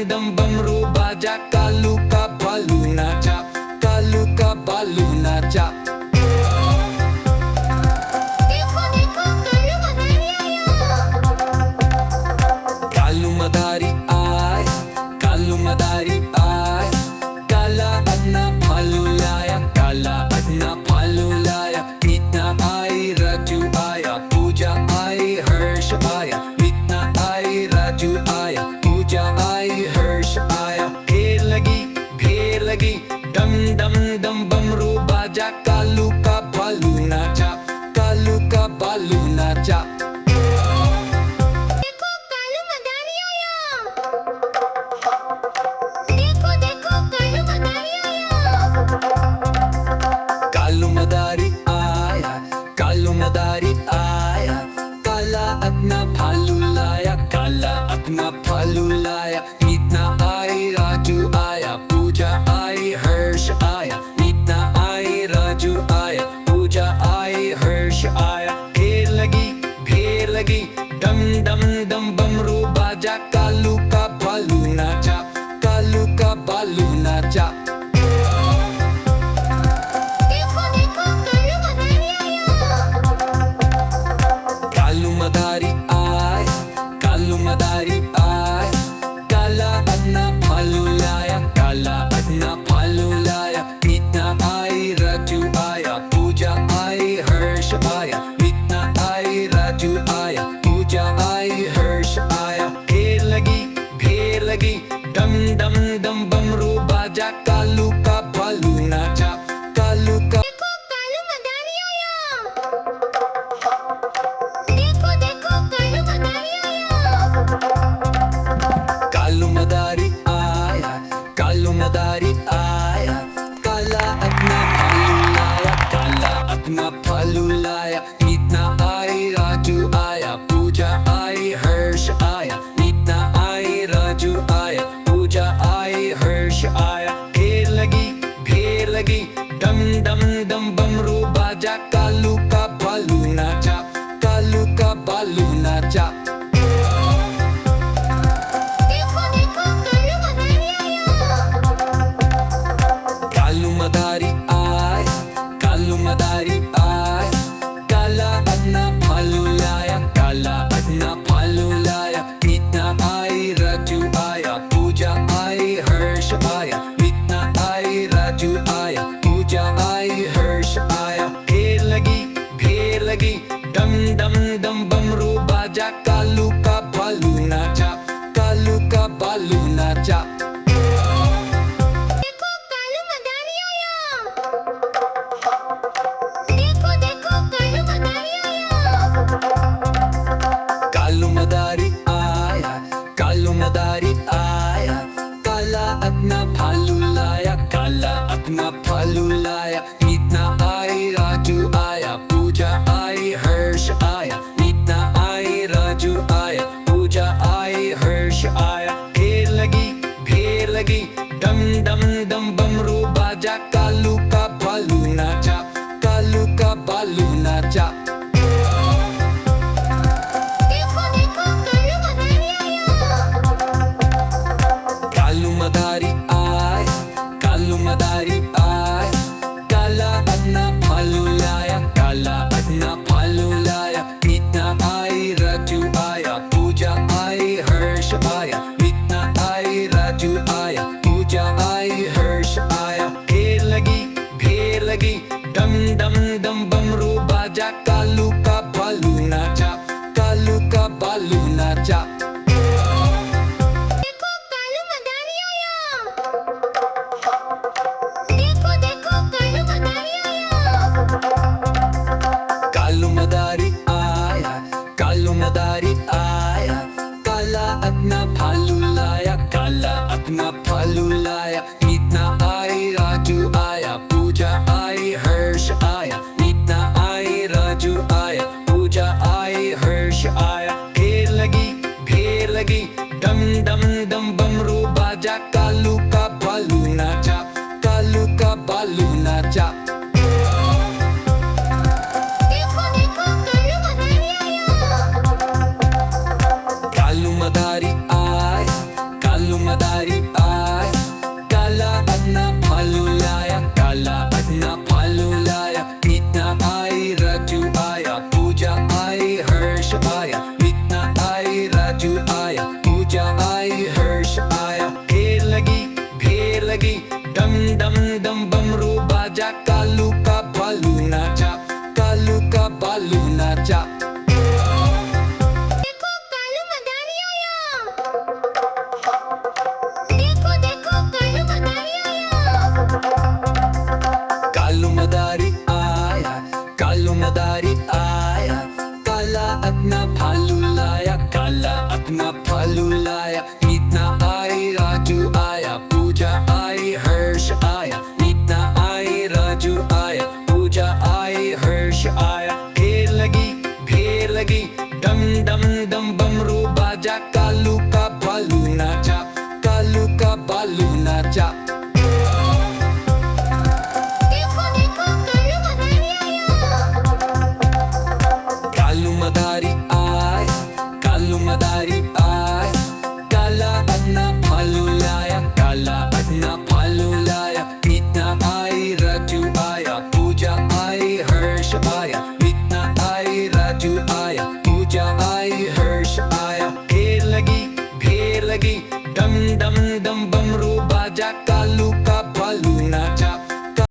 दम बमरू बाजा, कालू का बालू नाचा, कालू का बालू नाचा। देखो देखो कालू मदारी आया। कालू मदारी आय, काला अपना भालू लाया, काला अपना भालू लाया। मीतना आई, राजू आया, पूजा आई, हर्ष आया। मीतना आई, राजू आया, पूजा आई, हर्ष आया। ढेर लगी, डम डम डम बमरू बाजा, कालू का भालू नाचा, कालू का बालू नाचा। देखो कालू मदारी आया। देखो देखो कालू मदारी आया। कालू मदारी आया, कालू मदारी आया। काला अपना भालू लाया, काला अपना भालू लाया। मीतना आई, राजू आया, पूजा आई, हर्ष आया। मीतना आई, राजू आया, पूजा आई, हर्ष आया। ढेर लगी, डम डम डम बमरू बाजा, कालू का भालू नाचा, कालू का बालू नाचा। देखो देखो कालू मदारी आया। कालू मदारी आय, कालू मदारी आय। काला अपना भालू लाया, काला अपना भालू लाया। मीतना आई, राजू आया, पूजा आई, हर्ष आया। मीतना आई, राजू आया, पूजा आई, हर्ष आया। ढेर लगी, डम डम डम बमरू बाजा, कालू का भालू नाचा, कालू का। देखो कालू मदारी आया। देखो देखो कालू मदारी आया। कालू मदारी आया, कालू मदारी आया। काला अपना भालू लाया, काला अपना भालू लाया। मीतना आई, राजू आया, पूजा आई, हर्ष आया। मीतना आई, राजू आया, पूजा आई, हर्ष आया। ढेर लगी, डम डम डम बमरू बाजा, कालू का भालू नाचा, कालू का बालू नाचा। देखो देखो कालू मदारी आया। कालू मदारी आय, कालू मदारी आय। काला अपना भालू लाया, काला अपना भालू लाया। मीतना आई, राजू आया, पूजा आई, हर्ष आया। मीतना आई, राजू आया, पूजा आई, हर्ष आया। ढेर लगी, डम डम डम बमरू बाजा, कालू का भालू नाचा, कालू का बालू नाचा। देखो कालू मदारी आया। देखो देखो कालू मदारी आया। कालू मदारी आया, कालू मदारी आया। काला अपना भालू लाया, काला अपना भालू लाया। मीतना आई, राजू आया, पूजा आई, हर्ष आया। मीतना आई, राजू आया, पूजा आई, हर्ष आया। ढेर लगी, डम डम डम बमरू बाजा, कालू का भालू नाचा, कालू का बालू नाचा। देखो देखो कालू मदारी आया। कालू मदारी आय, कालू मदारी आय। काला अपना भालू लाया, काला अपना भालू लाया। मीतना आई, राजू आया, पूजा आई, हर्ष आया। मीतना आई, राजू आया, पूजा आई, हर्ष आया। ढेर लगी, डम डम डम बमरू बाजा, कालू का भालू नाचा, कालू का बालू नाचा। देखो कालू मदारी आया। देखो देखो कालू मदारी आया। कालू मदारी आया, कालू मदारी आया। काला अपना भालू लाया, काला अपना भालू लाया। मीतना आई, राजू आया, पूजा आई, हर्ष आया। मीतना आई, राजू आया, पूजा आई, हर्ष आया। ढेर लगी, डम डम डम बमरू बाजा, कालू का भालू नाचा, कालू का बालू नाचा। देखो देखो कालू मदारी आया। कालू मदारी आय, कालू मदारी आया,